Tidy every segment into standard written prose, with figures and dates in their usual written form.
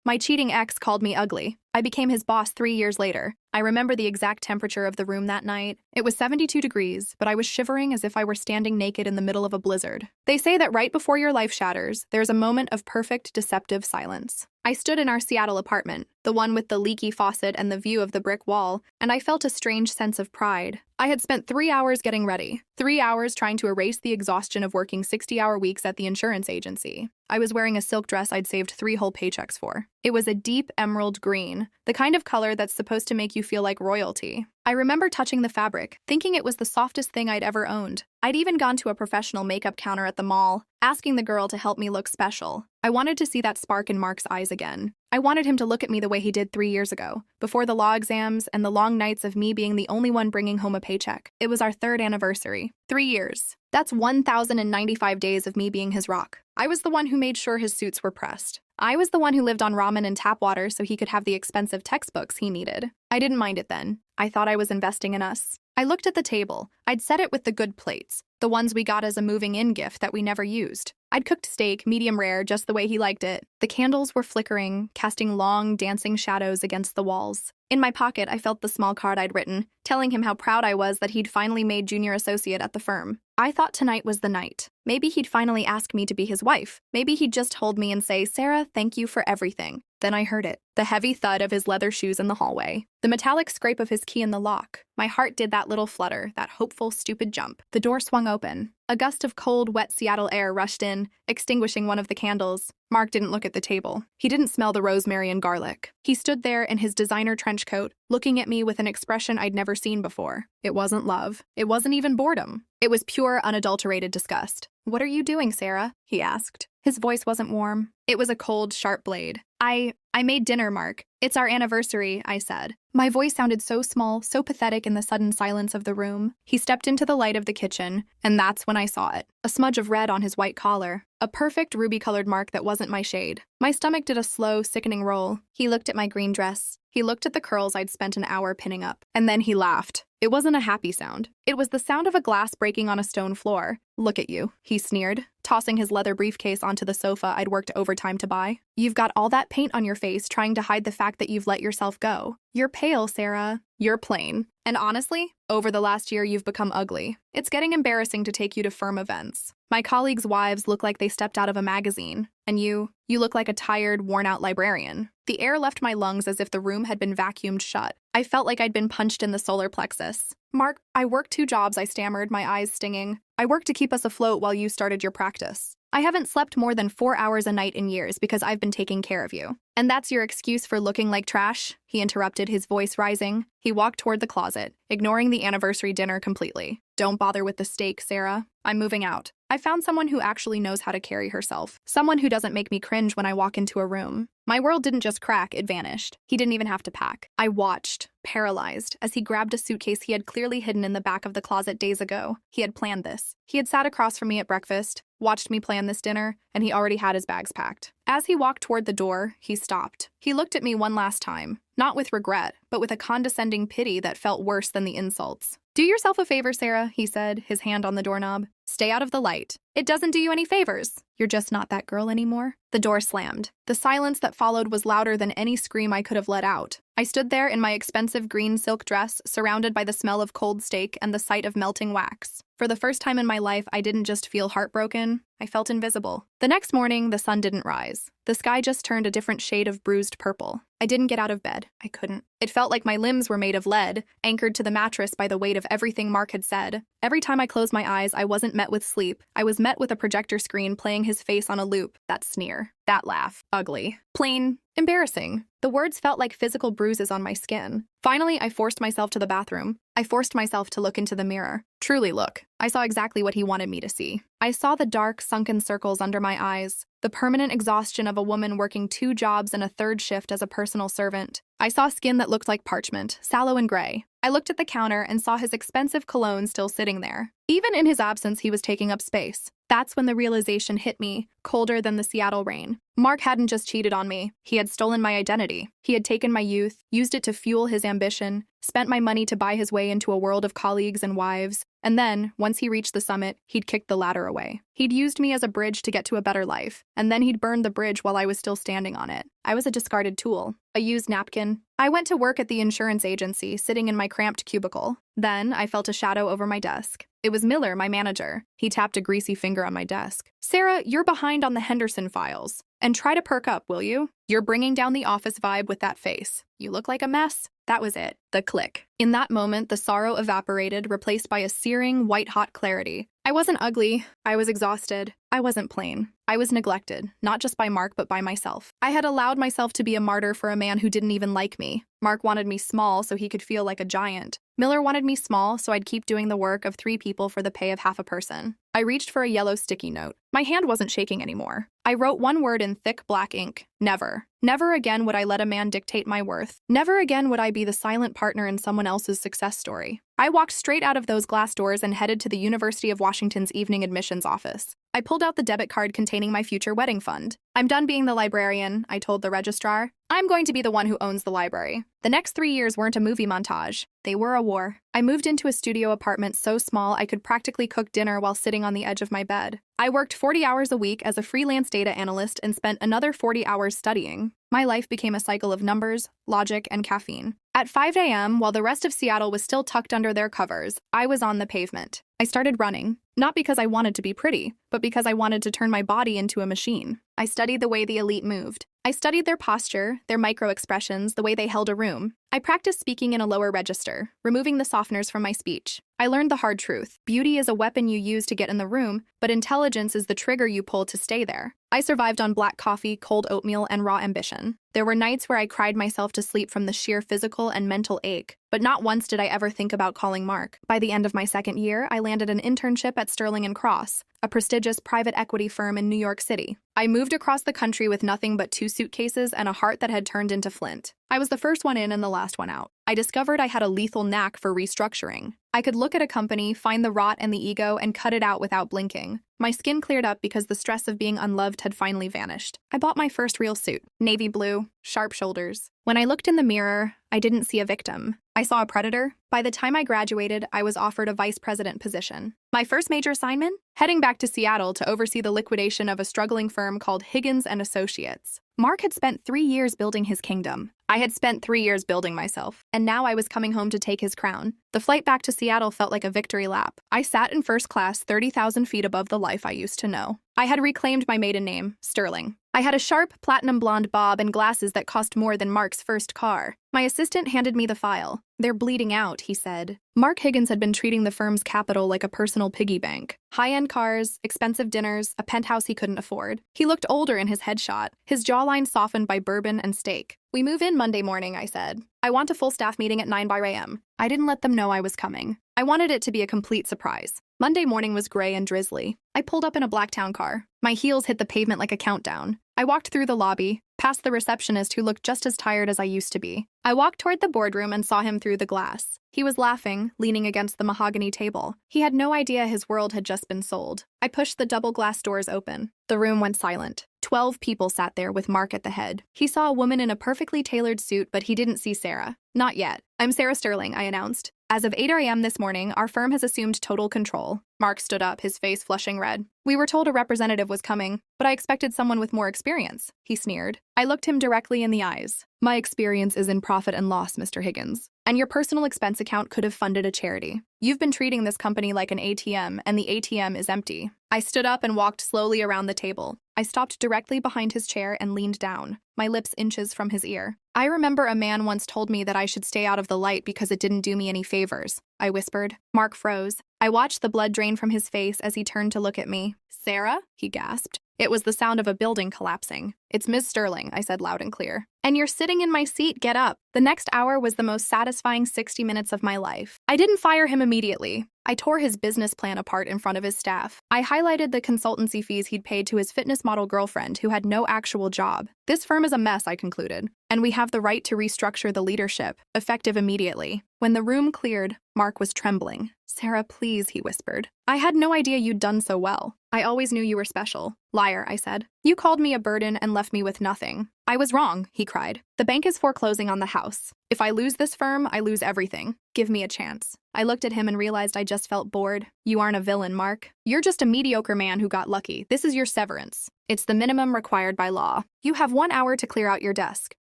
My cheating ex called me ugly. I became his boss 3 years later. I remember the exact temperature of the room that night. It was 72 degrees, but I was shivering as if I were standing naked in the middle of a blizzard. They say that right before your life shatters, there's a moment of perfect, deceptive silence. I stood in our Seattle apartment, the one with the leaky faucet and the view of the brick wall, and I felt a strange sense of pride. I had spent 3 hours getting ready, 3 hours trying to erase the exhaustion of working 60-hour weeks at the insurance agency. I was wearing a silk dress I'd saved 3 whole paychecks for. It was a deep emerald green, the kind of color that's supposed to make you feel like royalty. I remember touching the fabric, thinking it was the softest thing I'd ever owned. I'd even gone to a professional makeup counter at the mall, asking the girl to help me look special. I wanted to see that spark in Mark's eyes again. I wanted him to look at me the way he did 3 years ago, before the law exams and the long nights of me being the only one bringing home a paycheck. It was our 3rd anniversary. 3 years. That's 1,095 days of me being his rock. I was the one who made sure his suits were pressed. I was the one who lived on ramen and tap water so he could have the expensive textbooks he needed. I didn't mind it then. I thought I was investing in us. I looked at the table. I'd set it with the good plates, the ones we got as a moving-in gift that we never used. I'd cooked steak, medium rare, just the way he liked it. The candles were flickering, casting long, dancing shadows against the walls. In my pocket, I felt the small card I'd written, telling him how proud I was that he'd finally made junior associate at the firm. I thought tonight was the night. Maybe he'd finally ask me to be his wife. Maybe he'd just hold me and say, "Sarah, thank you for everything." Then I heard it. The heavy thud of his leather shoes in the hallway. The metallic scrape of his key in the lock. My heart did that little flutter, that hopeful, stupid jump. The door swung open. A gust of cold, wet Seattle air rushed in, extinguishing one of the candles. Mark didn't look at the table. He didn't smell the rosemary and garlic. He stood there in his designer trench coat, looking at me with an expression I'd never seen before. It wasn't love. It wasn't even boredom. It was pure, unadulterated disgust. "What are you doing, Sarah?" he asked. His voice wasn't warm. It was a cold, sharp blade. I made dinner, Mark. It's our anniversary," I said. My voice sounded so small, so pathetic in the sudden silence of the room. He stepped into the light of the kitchen, and that's when I saw it. A smudge of red on his white collar. A perfect ruby-colored mark that wasn't my shade. My stomach did a slow, sickening roll. He looked at my green dress. He looked at the curls I'd spent an hour pinning up. And then he laughed. It wasn't a happy sound. It was the sound of a glass breaking on a stone floor. "Look at you," he sneered, tossing his leather briefcase onto the sofa I'd worked overtime to buy. "You've got all that paint on your face trying to hide the fact that you've let yourself go. You're pale, Sarah. You're plain. And honestly, over the last year you've become ugly. It's getting embarrassing to take you to firm events. My colleagues' wives look like they stepped out of a magazine. And you look like a tired, worn-out librarian." The air left my lungs as if the room had been vacuumed shut. I felt like I'd been punched in the solar plexus. "Mark, I work 2 jobs," I stammered, my eyes stinging. "I work to keep us afloat while you started your practice. I haven't slept more than 4 hours a night in years because I've been taking care of you. And that's your excuse for looking like trash?" He interrupted, his voice rising. He walked toward the closet, ignoring the anniversary dinner completely. "Don't bother with the steak, Sarah. I'm moving out. I found someone who actually knows how to carry herself. Someone who doesn't make me cringe when I walk into a room." My world didn't just crack, it vanished. He didn't even have to pack. I watched, paralyzed, as he grabbed a suitcase he had clearly hidden in the back of the closet days ago. He had planned this. He had sat across from me at breakfast, watched me plan this dinner, and he already had his bags packed. As he walked toward the door, he stopped. He looked at me one last time, not with regret, but with a condescending pity that felt worse than the insults. "Do yourself a favor, Sarah," he said, his hand on the doorknob. "Stay out of the light. It doesn't do you any favors. You're just not that girl anymore." The door slammed. The silence that followed was louder than any scream I could have let out. I stood there in my expensive green silk dress, surrounded by the smell of cold steak and the sight of melting wax. For the first time in my life, I didn't just feel heartbroken, I felt invisible. The next morning, the sun didn't rise. The sky just turned a different shade of bruised purple. I didn't get out of bed. I couldn't. It felt like my limbs were made of lead, anchored to the mattress by the weight of everything Mark had said. Every time I closed my eyes, I wasn't met with sleep. I was met with a projector screen playing his face on a loop. That sneer. That laugh. Ugly. Plain. Embarrassing. The words felt like physical bruises on my skin. Finally, I forced myself to the bathroom. I forced myself to look into the mirror. Truly look. I saw exactly what he wanted me to see. I saw the dark, sunken circles under my eyes, the permanent exhaustion of a woman working 2 jobs and a 3rd shift as a personal servant. I saw skin that looked like parchment, sallow and gray. I looked at the counter and saw his expensive cologne still sitting there. Even in his absence, he was taking up space. That's when the realization hit me, colder than the Seattle rain. Mark hadn't just cheated on me. He had stolen my identity. He had taken my youth, used it to fuel his ambition, spent my money to buy his way into a world of colleagues and wives, And then, once he reached the summit, he'd kicked the ladder away. He'd used me as a bridge to get to a better life, and then he'd burned the bridge while I was still standing on it. I was a discarded tool, a used napkin. I went to work at the insurance agency, sitting in my cramped cubicle. Then, I felt a shadow over my desk. It was Miller, my manager. He tapped a greasy finger on my desk. "Sarah, you're behind on the Henderson files. And try to perk up, will you? You're bringing down the office vibe with that face. You look like a mess." That was it. The click. In that moment, the sorrow evaporated, replaced by a searing, white-hot clarity. I wasn't ugly. I was exhausted. I wasn't plain. I was neglected, not just by Mark, but by myself. I had allowed myself to be a martyr for a man who didn't even like me. Mark wanted me small so he could feel like a giant. Miller wanted me small so I'd keep doing the work of 3 people for the pay of half a person. I reached for a yellow sticky note. My hand wasn't shaking anymore. I wrote one word in thick black ink. Never. Never again would I let a man dictate my worth. Never again would I be the silent partner in someone else's success story. I walked straight out of those glass doors and headed to the University of Washington's evening admissions office. I pulled out the debit card containing my future wedding fund. "I'm done being the librarian," I told the registrar. "I'm going to be the one who owns the library." The next 3 years weren't a movie montage. They were a war. I moved into a studio apartment so small I could practically cook dinner while sitting on the edge of my bed. I worked 40 hours a week as a freelance data analyst and spent another 40 hours studying. My life became a cycle of numbers, logic, and caffeine. At 5 a.m., while the rest of Seattle was still tucked under their covers, I was on the pavement. I started running, not because I wanted to be pretty, but because I wanted to turn my body into a machine. I studied the way the elite moved. I studied their posture, their micro-expressions, the way they held a room. I practiced speaking in a lower register, removing the softeners from my speech. I learned the hard truth. Beauty is a weapon you use to get in the room, but intelligence is the trigger you pull to stay there. I survived on black coffee, cold oatmeal, and raw ambition. There were nights where I cried myself to sleep from the sheer physical and mental ache, but not once did I ever think about calling Mark. By the end of my second year, I landed an internship at Sterling & Cross, a prestigious private equity firm in New York City. I moved across the country with nothing but 2 suitcases and a heart that had turned into flint. I was the first one in and the last one out. I discovered I had a lethal knack for restructuring. I could look at a company, find the rot and the ego, and cut it out without blinking. My skin cleared up because the stress of being unloved had finally vanished. I bought my first real suit, navy blue, sharp shoulders. When I looked in the mirror, I didn't see a victim. I saw a predator. By the time I graduated, I was offered a vice president position. My first major assignment? Heading back to Seattle to oversee the liquidation of a struggling firm called Higgins & Associates. Mark had spent 3 years building his kingdom. I had spent 3 years building myself, and now I was coming home to take his crown. The flight back to Seattle felt like a victory lap. I sat in first class 30,000 feet above the life I used to know. I had reclaimed my maiden name, Sterling. I had a sharp, platinum blonde bob and glasses that cost more than Mark's first car. My assistant handed me the file. "They're bleeding out," he said. Mark Higgins had been treating the firm's capital like a personal piggy bank. High-end cars, expensive dinners, a penthouse he couldn't afford. He looked older in his headshot, his jawline softened by bourbon and steak. "We move in Monday morning," I said. "I want a full staff meeting at 9 a.m. I didn't let them know I was coming. I wanted it to be a complete surprise. Monday morning was gray and drizzly. I pulled up in a black town car. My heels hit the pavement like a countdown. I walked through the lobby, past the receptionist who looked just as tired as I used to be. I walked toward the boardroom and saw him through the glass. He was laughing, leaning against the mahogany table. He had no idea his world had just been sold. I pushed the double glass doors open. The room went silent. 12 people sat there with Mark at the head. He saw a woman in a perfectly tailored suit, but he didn't see Sarah. "Not yet. I'm Sarah Sterling," I announced. "As of 8 a.m. this morning, our firm has assumed total control." Mark stood up, his face flushing red. "We were told a representative was coming, but I expected someone with more experience," he sneered. I looked him directly in the eyes. "My experience is in profit and loss, Mr. Higgins. And your personal expense account could have funded a charity. You've been treating this company like an ATM, and the ATM is empty." I stood up and walked slowly around the table. I stopped directly behind his chair and leaned down, my lips inches from his ear. "I remember a man once told me that I should stay out of the light because it didn't do me any favors," I whispered. Mark froze. I watched the blood drain from his face as he turned to look at me. "Sarah?" he gasped. It was the sound of a building collapsing. "It's Miss Sterling," I said loud and clear. "And you're sitting in my seat, get up." The next hour was the most satisfying 60 minutes of my life. I didn't fire him immediately. I tore his business plan apart in front of his staff. I highlighted the consultancy fees he'd paid to his fitness model girlfriend who had no actual job. "This firm is a mess," I concluded, "and we have the right to restructure the leadership, effective immediately." When the room cleared, Mark was trembling. "Sarah, please," he whispered. "I had no idea you'd done so well." I always knew you were special. Liar, I said. You called me a burden and left me with nothing. I was wrong, he cried. The bank is foreclosing on the house. If I lose this firm, I lose everything. Give me a chance. I looked at him and realized I just felt bored. You aren't a villain, Mark. You're just a mediocre man who got lucky. This is your severance. It's the minimum required by law. You have 1 hour to clear out your desk.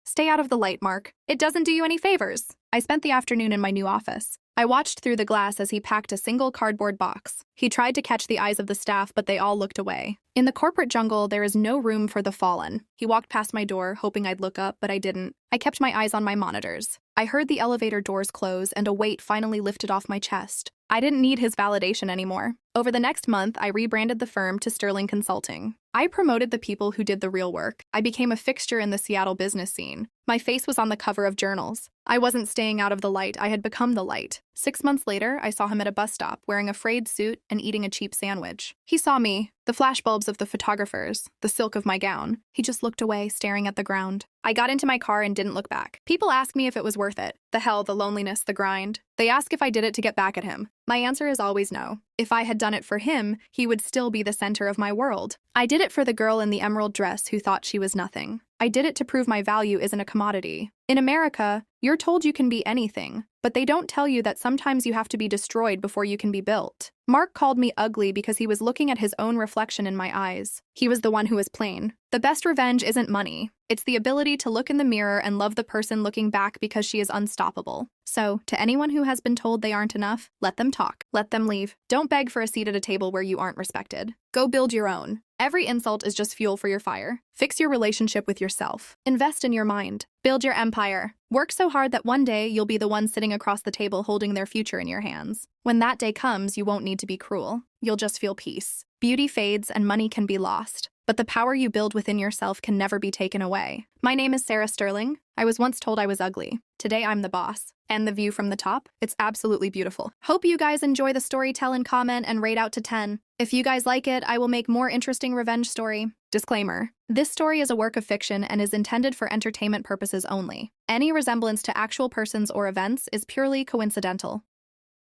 Stay out of the light, Mark. It doesn't do you any favors. I spent the afternoon in my new office. I watched through the glass as he packed a single cardboard box. He tried to catch the eyes of the staff, but they all looked away. In the corporate jungle, there is no room for the fallen. He walked past my door, hoping I'd look up, but I didn't. I kept my eyes on my monitors. I heard the elevator doors close, and a weight finally lifted off my chest. I didn't need his validation anymore. Over the next month, I rebranded the firm to Sterling Consulting. I promoted the people who did the real work. I became a fixture in the Seattle business scene. My face was on the cover of journals. I wasn't staying out of the light, I had become the light. 6 months later, I saw him at a bus stop, wearing a frayed suit and eating a cheap sandwich. He saw me, the flashbulbs of the photographers, the silk of my gown. He just looked away, staring at the ground. I got into my car and didn't look back. People ask me if it was worth it. The hell, the loneliness, the grind. They ask if I did it to get back at him. My answer is always no. If I had done it for him, he would still be the center of my world. I did it for the girl in the emerald dress who thought she was nothing. I did it to prove my value isn't a commodity. In America, you're told you can be anything, but they don't tell you that sometimes you have to be destroyed before you can be built. Mark called me ugly because he was looking at his own reflection in my eyes. He was the one who was plain. The best revenge isn't money. It's the ability to look in the mirror and love the person looking back because she is unstoppable. So, to anyone who has been told they aren't enough, let them talk. Let them leave. Don't beg for a seat at a table where you aren't respected. Go build your own. Every insult is just fuel for your fire. Fix your relationship with yourself. Invest in your mind. Build your empire. Work so hard that one day you'll be the one sitting across the table holding their future in your hands. When that day comes, you won't need to be cruel. You'll just feel peace. Beauty fades and money can be lost, but the power you build within yourself can never be taken away. My name is Sarah Sterling. I was once told I was ugly. Today I'm the boss. And the view from the top? It's absolutely beautiful. Hope you guys enjoy the story. Tell and comment and rate out to 10. If you guys like it, I will make more interesting revenge story. Disclaimer. This story is a work of fiction and is intended for entertainment purposes only. Any resemblance to actual persons or events is purely coincidental.